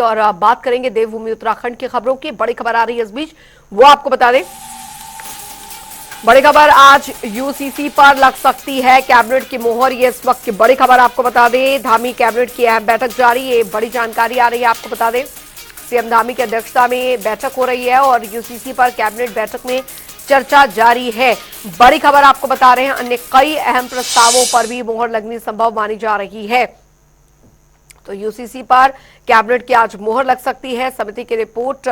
और बात करेंगे देवभूमि उत्तराखंड की खबरों की। बड़ी खबर आ रही है इस बीच, वो आपको बता दें। बड़ी खबर, आज यूसीसी पर लग सकती है कैबिनेट की मोहर। ये इस वक्त की बड़ी खबर आपको बता दें। धामी कैबिनेट की अहम बैठक जारी, ये बड़ी जानकारी आ रही है आपको बता दें। सीएम धामी की अध्यक्षता में बैठक हो रही है और यूसीसी पर कैबिनेट बैठक में चर्चा जारी है। बड़ी खबर आपको बता रहे हैं, अन्य कई अहम प्रस्तावों पर भी मोहर लगनी संभव मानी जा रही है। तो यूसीसी पर कैबिनेट की आज मोहर लग सकती है। समिति की रिपोर्ट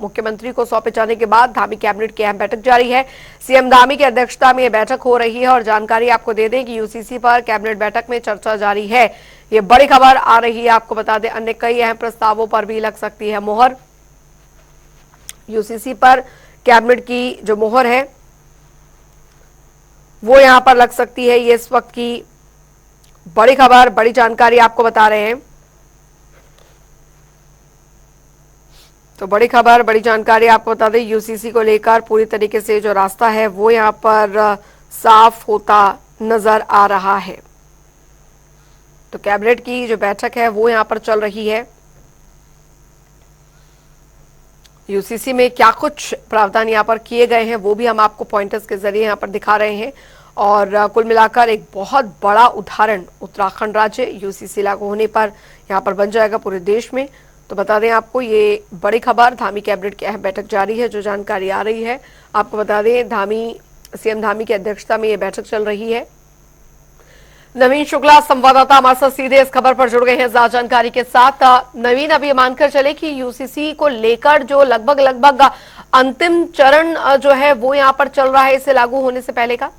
मुख्यमंत्री को सौंपे जाने के बाद धामी कैबिनेट की अहम बैठक जारी है। सीएम धामी की अध्यक्षता में यह बैठक हो रही है और जानकारी आपको दे दें कि यूसीसी पर कैबिनेट बैठक में चर्चा जारी है। ये बड़ी खबर आ रही है आपको बता दें, अन्य कई अहम प्रस्तावों पर भी लग सकती है मोहर। यूसीसी पर कैबिनेट की जो मोहर है वो यहां पर लग सकती है। ये इस वक्त की बड़ी खबर, बड़ी जानकारी आपको बता रहे हैं। तो बड़ी खबर, बड़ी जानकारी आपको बता दें, यूसीसी को लेकर पूरी तरीके से जो रास्ता है वो यहां पर साफ होता नजर आ रहा है। तो कैबिनेट की जो बैठक है वो यहां पर चल रही है। यूसीसी में क्या कुछ प्रावधान यहां पर किए गए हैं वो भी हम आपको पॉइंटर्स के जरिए यहां पर दिखा रहे हैं। और कुल मिलाकर एक बहुत बड़ा उदाहरण उत्तराखंड राज्य यूसीसी लागू होने पर यहां पर बन जाएगा पूरे देश में। तो बता दें आपको, ये बड़ी खबर, धामी कैबिनेट की अहम बैठक जारी है। जो जानकारी आ रही है आपको बता दें, सीएम धामी की अध्यक्षता में यह बैठक चल रही है। नवीन शुक्ला संवाददाता हमारे साथ सीधे इस खबर पर जुड़ गए हैं ज्यादा जानकारी के साथ। नवीन, अब ये मानकर चले कि यूसीसी को लेकर जो लगभग अंतिम चरण जो है वो यहाँ पर चल रहा है इसे लागू होने से पहले का।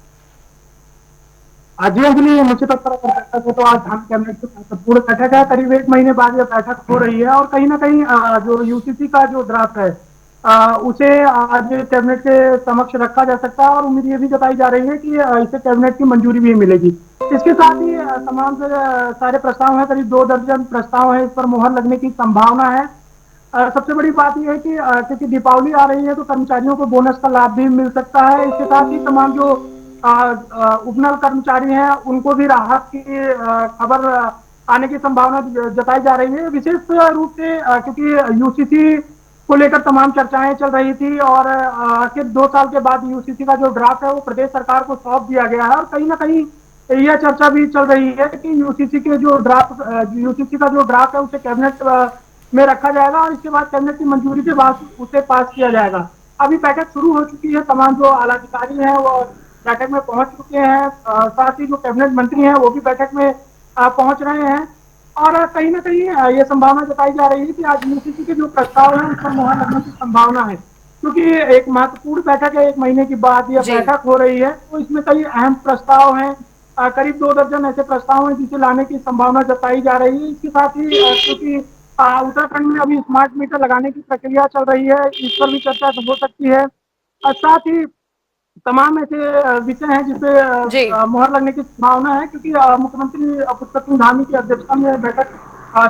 जी अंजलि, मुझे तो पता कर सकता है। तो आज धामी कैबिनेट की महत्वपूर्ण बैठक है। करीब 1 महीने बाद यह बैठक हो रही है और कहीं ना कहीं जो यूसीसी का जो ड्राफ्ट है उसे आज कैबिनेट के समक्ष रखा जा सकता है और उम्मीद ये भी जताई जा रही है कि इसे कैबिनेट की मंजूरी भी मिलेगी। इसके साथ ही तमाम सारे प्रस्ताव हैं, करीब 2 दर्जन प्रस्ताव है, इस पर मोहर लगने की संभावना है। सबसे बड़ी बात यह है कि क्योंकि दीपावली आ रही है तो कर्मचारियों को बोनस का लाभ भी मिल सकता है। इसके साथ ही तमाम जो उपनल कर्मचारी हैं उनको भी राहत की खबर आने की संभावना जताई जा रही है। विशेष रूप से क्योंकि यूसीसी को लेकर तमाम चर्चाएं चल रही थी और आखिर 2 साल के बाद यूसीसी का जो ड्राफ्ट है वो प्रदेश सरकार को सौंप दिया गया है और कहीं ना कहीं यह चर्चा भी चल रही है कि यूसीसी का जो ड्राफ्ट है उसे कैबिनेट में रखा जाएगा और इसके बाद कैबिनेट की मंजूरी के बाद उसे पास किया जाएगा। अभी बैठक शुरू हो चुकी है, तमाम जो आला अधिकारी हैं वो बैठक में पहुंच चुके हैं। साथ ही जो कैबिनेट मंत्री हैं वो भी बैठक में पहुंच रहे हैं और कहीं ना कहीं ये संभावना जताई जा रही है कि आज यूसीसी के जो प्रस्ताव है उस पर मोहर लगने की संभावना है। क्योंकि एक महत्वपूर्ण बैठक है, 1 महीने के बाद यह बैठक हो रही है तो इसमें कई अहम प्रस्ताव हैं। करीब 2 दर्जन ऐसे प्रस्ताव हैं जिसे लाने की संभावना जताई जा रही है। इसके साथ ही क्योंकि उत्तराखंड में अभी स्मार्ट मीटर लगाने की प्रक्रिया चल रही है, इस पर भी चर्चा हो सकती है। साथ ही तमाम ऐसे विषय हैं जिसपे जी। मोहर लगने की संभावना है क्योंकि मुख्यमंत्री पुष्कर सिंह धामी की अध्यक्षता में बैठक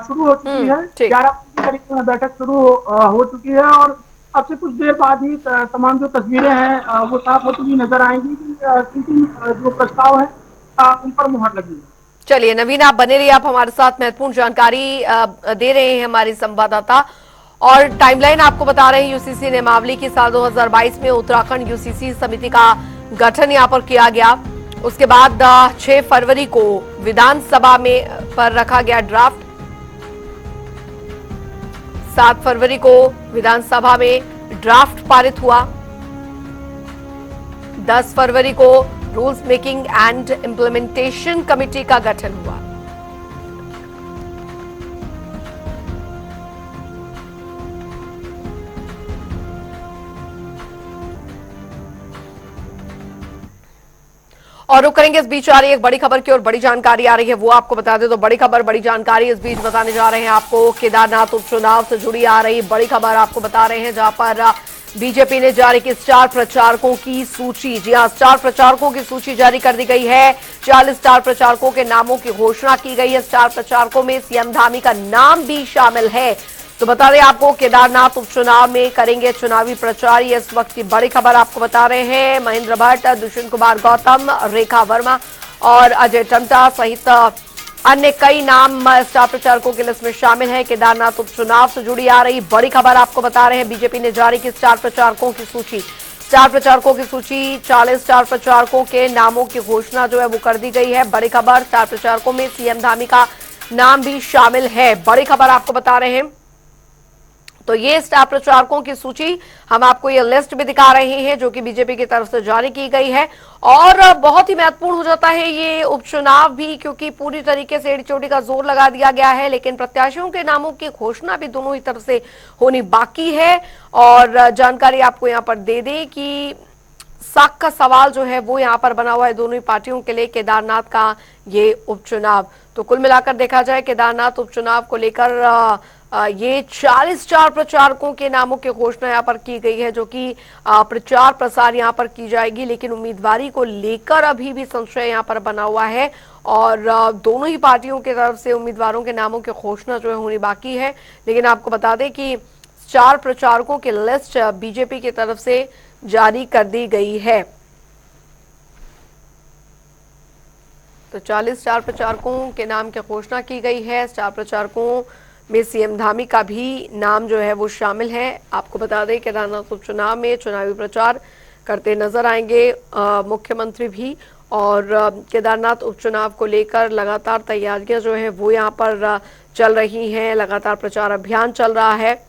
शुरू हो चुकी है। ठीक। 11 की तारीख में बैठक शुरू हो चुकी है और अब से कुछ देर बाद ही तमाम जो तस्वीरें हैं वो साफ होती हुई नजर आएंगी कि जो प्रस्ताव है उन पर मोहर लगी है। चलिए नवीन, आप बने रहिए, आप हमारे साथ महत्वपूर्ण जानकारी दे रहे हैं हमारी संवाददाता। और टाइमलाइन आपको बता रहे हैं यूसीसी नियमावली की। साल 2022 में उत्तराखंड यूसीसी समिति का गठन यहां पर किया गया। उसके बाद 6 फरवरी को विधानसभा में पर रखा गया ड्राफ्ट। 7 फरवरी को विधानसभा में ड्राफ्ट पारित हुआ। 10 फरवरी को rules making and implementation committee का गठन हुआ। और रुक करेंगे इस बीच आ रही एक बड़ी खबर की और बड़ी जानकारी आ रही है वो आपको बता दें। तो बड़ी खबर, बड़ी जानकारी इस बीच बताने जा रहे हैं आपको। केदारनाथ उपचुनाव से जुड़ी आ रही बड़ी खबर आपको बता रहे हैं, जहां पर बीजेपी ने जारी की स्टार प्रचारकों की सूची। जी हां, स्टार प्रचारकों की सूची जारी कर दी गई है। 40 स्टार प्रचारकों के नामों की घोषणा की गई है। स्टार प्रचारकों में सीएम धामी का नाम भी शामिल है। तो बता दें आपको, केदारनाथ उपचुनाव में करेंगे चुनावी प्रचार। ये इस वक्त की बड़ी खबर आपको बता रहे हैं। महेंद्र भट्ट, दुष्यंत कुमार गौतम, रेखा वर्मा और अजय टम्टा सहित अन्य कई नाम स्टार प्रचारकों की लिस्ट में शामिल हैं। केदारनाथ उपचुनाव से जुड़ी आ रही बड़ी खबर आपको बता रहे हैं। बीजेपी ने जारी की स्टार प्रचारकों की सूची। स्टार प्रचारकों की सूची, 40 स्टार प्रचारकों के नामों की घोषणा जो है वो कर दी गई है। बड़ी खबर, स्टार प्रचारकों में सीएम धामी का नाम भी शामिल है। बड़ी खबर आपको बता रहे हैं। तो ये स्टार प्रचारकों की सूची, हम आपको ये लिस्ट भी दिखा रहे हैं जो कि बीजेपी की तरफ से जारी की गई है। और बहुत ही महत्वपूर्ण हो जाता है ये उपचुनाव भी, क्योंकि पूरी तरीके से एड़ी चोटी का जोर लगा दिया गया है, लेकिन प्रत्याशियों के नामों की घोषणा भी दोनों ही तरफ से होनी बाकी है। और जानकारी आपको यहां पर दे दें कि साख का सवाल जो है वो यहां पर बना हुआ है दोनों ही पार्टियों के लिए, केदारनाथ का ये उपचुनाव। तो कुल मिलाकर देखा जाए केदारनाथ उपचुनाव को लेकर ये 40 स्टार प्रचारकों के नामों की घोषणा यहां पर की गई है, जो कि प्रचार प्रसार यहां पर की जाएगी। लेकिन उम्मीदवारी को लेकर अभी भी संशय यहां पर बना हुआ है और दोनों ही पार्टियों की तरफ से उम्मीदवारों के नामों की घोषणा जो है होनी बाकी है। लेकिन आपको बता दें कि स्टार प्रचारकों की लिस्ट बीजेपी की तरफ से जारी कर दी गई है। तो 40 स्टार प्रचारकों के नाम की घोषणा की गई है। स्टार प्रचारकों में सीएम धामी का भी नाम जो है वो शामिल है। आपको बता दें केदारनाथ उपचुनाव में चुनावी प्रचार करते नजर आएंगे मुख्यमंत्री भी। और केदारनाथ उपचुनाव को लेकर लगातार तैयारियां जो है वो यहाँ पर चल रही हैं। लगातार प्रचार अभियान चल रहा है।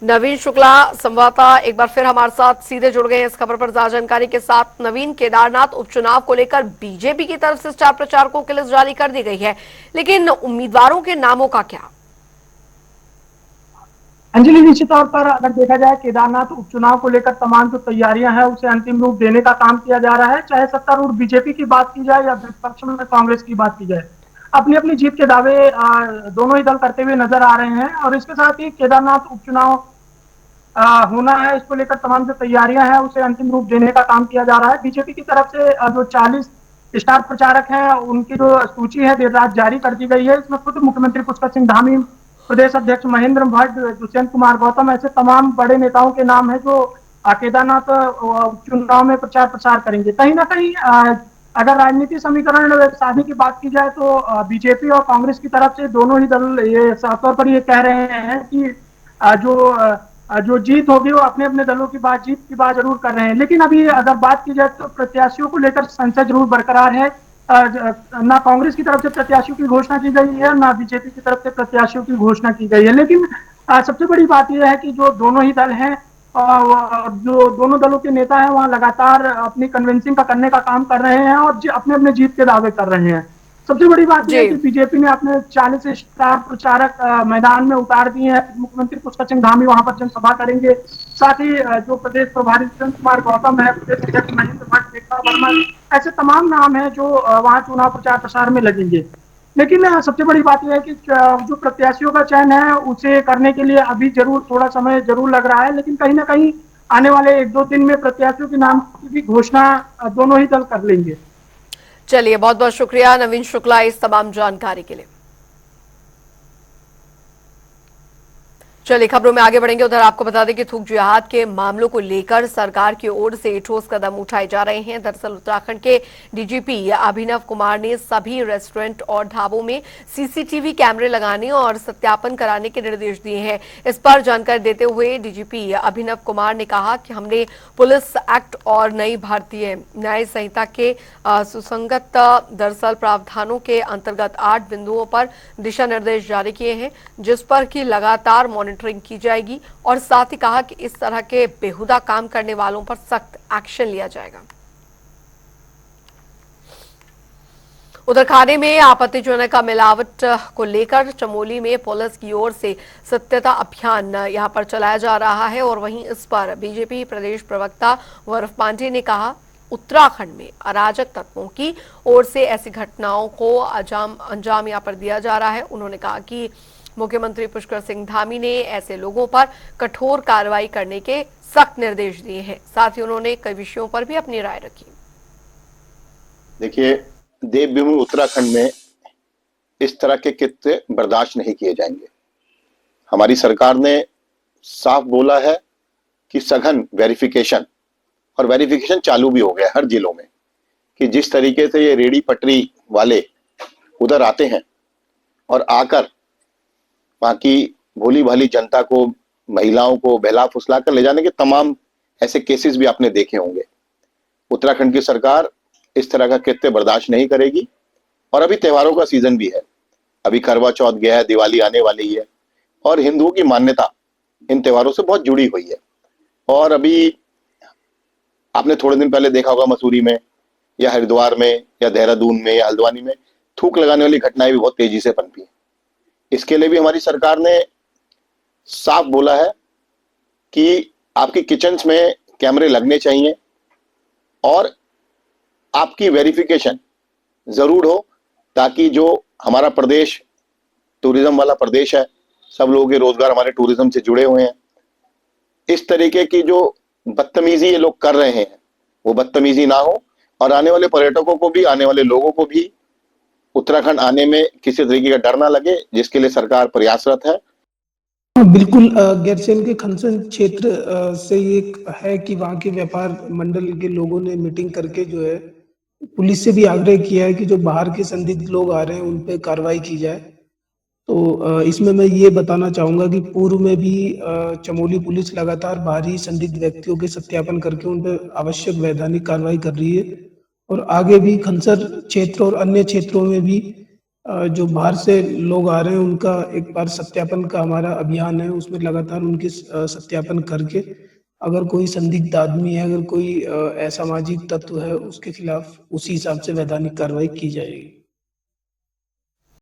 नवीन शुक्ला संवाददाता एक बार फिर हमारे साथ सीधे जुड़ गए हैं इस खबर पर ज्यादा जानकारी के साथ। नवीन, केदारनाथ उपचुनाव को लेकर बीजेपी की तरफ से स्टार प्रचारकों की लिस्ट जारी कर दी गई है, लेकिन उम्मीदवारों के नामों का क्या? अंजलि, निश्चित तौर पर अगर देखा जाए केदारनाथ उपचुनाव को लेकर तमाम जो तैयारियां हैं उसे अंतिम रूप देने का काम किया जा रहा है। चाहे सत्तारूढ़ बीजेपी की बात की जाए या विपक्ष में कांग्रेस की बात की जाए, अपनी अपनी जीत के दावे दोनों ही दल करते हुए नजर आ रहे हैं। और इसके साथ ही केदारनाथ उपचुनाव होना है, इसको लेकर तमाम जो तैयारियां हैं उसे अंतिम रूप देने का काम किया जा रहा है। बीजेपी की तरफ से जो 40 स्टार प्रचारक हैं उनकी जो सूची है देर रात जारी कर दी गई है। इसमें खुद मुख्यमंत्री पुष्कर सिंह धामी, प्रदेश अध्यक्ष महेंद्र भट्ट, दुष्यंत कुमार गौतम, ऐसे तमाम बड़े नेताओं के नाम है जो केदारनाथ चुनाव में प्रचार प्रसार करेंगे। कहीं ना कहीं अगर राजनीति समीकरण साधने की बात की जाए तो बीजेपी और कांग्रेस की तरफ से दोनों ही दल ये साफ तौर पर ये कह रहे हैं कि जो जीत होगी वो अपने अपने दलों की बात, जीत की बात जरूर कर रहे हैं। लेकिन अभी अगर बात की जाए तो प्रत्याशियों को लेकर संशय जरूर बरकरार है। ना कांग्रेस की तरफ से प्रत्याशियों की घोषणा की गई है, ना बीजेपी की तरफ से प्रत्याशियों की घोषणा की गई है। लेकिन सबसे बड़ी बात यह है कि जो दोनों ही दल हैं, जो दोनों दलों के नेता हैं, वहां लगातार अपनी कन्विंसिंग का करने का काम कर रहे हैं और अपने अपने जीत के दावे कर रहे हैं। सबसे बड़ी बात यह है कि बीजेपी ने अपने 40 स्टार प्रचारक मैदान में उतार दिए हैं। मुख्यमंत्री पुष्कर सिंह धामी वहां पर जनसभा करेंगे। साथ ही जो प्रदेश प्रभारी दुष्यंत कुमार गौतम है, प्रदेश अध्यक्ष महेंद्र भट्ट, रेखा वर्मा, ऐसे तमाम नाम हैं जो वहां चुनाव प्रचार प्रसार में लगेंगे। लेकिन सबसे बड़ी बात यह है कि जो प्रत्याशियों का चयन है उसे करने के लिए अभी जरूर थोड़ा समय जरूर लग रहा है। लेकिन कहीं ना कहीं आने वाले 1-2 दिन में प्रत्याशियों के नाम की भी घोषणा दोनों ही दल कर लेंगे। चलिए, बहुत बहुत शुक्रिया नवीन शुक्ला इस तमाम जानकारी के लिए। चलिए खबरों में आगे बढ़ेंगे। उधर आपको बता दें कि थूक जिहाद के मामलों को लेकर सरकार की ओर से ठोस कदम उठाए जा रहे हैं। दरअसल उत्तराखंड के डीजीपी अभिनव कुमार ने सभी रेस्टोरेंट और ढाबों में सीसीटीवी कैमरे लगाने और सत्यापन कराने के निर्देश दिए हैं। इस पर जानकारी देते हुए डीजीपी अभिनव कुमार ने कहा कि हमने पुलिस एक्ट और नई भारतीय न्याय संहिता के सुसंगत दरअसल प्रावधानों के अंतर्गत 8 बिंदुओं पर दिशा निर्देश जारी किए हैं, जिस पर कि लगातार मॉनिटरिंग की जाएगी। और साथ ही कहा कि इस तरह के बेहुदा काम करने वालों पर सख्त एक्शन लिया जाएगा। उधर खाने में आपत्तिजनक मिलावट को लेकर चमोली में पुलिस की ओर से सत्यता अभियान यहां पर चलाया जा रहा है। और वहीं इस पर बीजेपी प्रदेश प्रवक्ता गौरव पांडे ने कहा, उत्तराखंड में अराजक तत्वों की ओर से ऐसी घटनाओं को अंजाम यहां पर दिया जा रहा है। उन्होंने कहा कि मुख्यमंत्री पुष्कर सिंह धामी ने ऐसे लोगों पर कठोर कार्रवाई करने के सख्त निर्देश दिए हैं। साथ ही उन्होंने कई विषयों पर भी अपनी राय रखी। देखिए, देवभूमि उत्तराखंड में इस तरह के कृत्य बर्दाश्त नहीं किए जाएंगे। हमारी सरकार ने साफ बोला है कि सघन वेरिफिकेशन, और वेरिफिकेशन चालू भी हो गया हर जिलों में, कि जिस तरीके से ये रेडी पटरी वाले उधर आते हैं और आकर वहां की भोली भाली जनता को, महिलाओं को बहला फुसला कर ले जाने के तमाम ऐसे केसेस भी आपने देखे होंगे। उत्तराखंड की सरकार इस तरह का कृत्य बर्दाश्त नहीं करेगी। और अभी त्योहारों का सीजन भी है, अभी करवा चौथ गया है, दिवाली आने वाली है और हिंदुओं की मान्यता इन त्योहारों से बहुत जुड़ी हुई है। और अभी आपने थोड़े दिन पहले देखा होगा मसूरी में या हरिद्वार में या देहरादून में या हल्द्वानी में थूक लगाने वाली घटनाएं भी बहुत तेजी से पनपी हैं। इसके लिए भी हमारी सरकार ने साफ बोला है कि आपकी किचन्स में कैमरे लगने चाहिए और आपकी वेरिफिकेशन जरूर हो, ताकि जो हमारा प्रदेश टूरिज्म वाला प्रदेश है, सब लोगों के रोजगार हमारे टूरिज्म से जुड़े हुए हैं। इस तरीके की जो बदतमीजी ये लोग कर रहे हैं वो बदतमीजी ना हो और आने वाले पर्यटकों को भी, आने वाले लोगों को भी उत्तराखंड आने में किसी तरीके का डर ना लगे, जिसके लिए सरकार प्रयासरत है। बिल्कुल गैरसैंण के खनसन क्षेत्र से ये है कि वहाँ के व्यापार मंडल के लोगों ने मीटिंग करके जो है पुलिस से भी आग्रह किया है कि जो बाहर के संदिग्ध लोग आ रहे हैं उन पे कार्रवाई की जाए। तो इसमें मैं ये बताना चाहूंगा कि पूर्व में भी चमोली पुलिस लगातार बाहरी संदिग्ध व्यक्तियों के सत्यापन करके उन पर आवश्यक वैधानिक कार्रवाई कर रही है और आगे भी खनसर क्षेत्र और अन्य क्षेत्रों में भी जो बाहर से लोग आ रहे हैं उनका एक बार सत्यापन का हमारा अभियान है, उसमें लगातार उनके सत्यापन करके अगर कोई संदिग्ध आदमी है, अगर कोई असामाजिक तत्व है, उसके खिलाफ उसी हिसाब से वैधानिक कार्रवाई की जाएगी।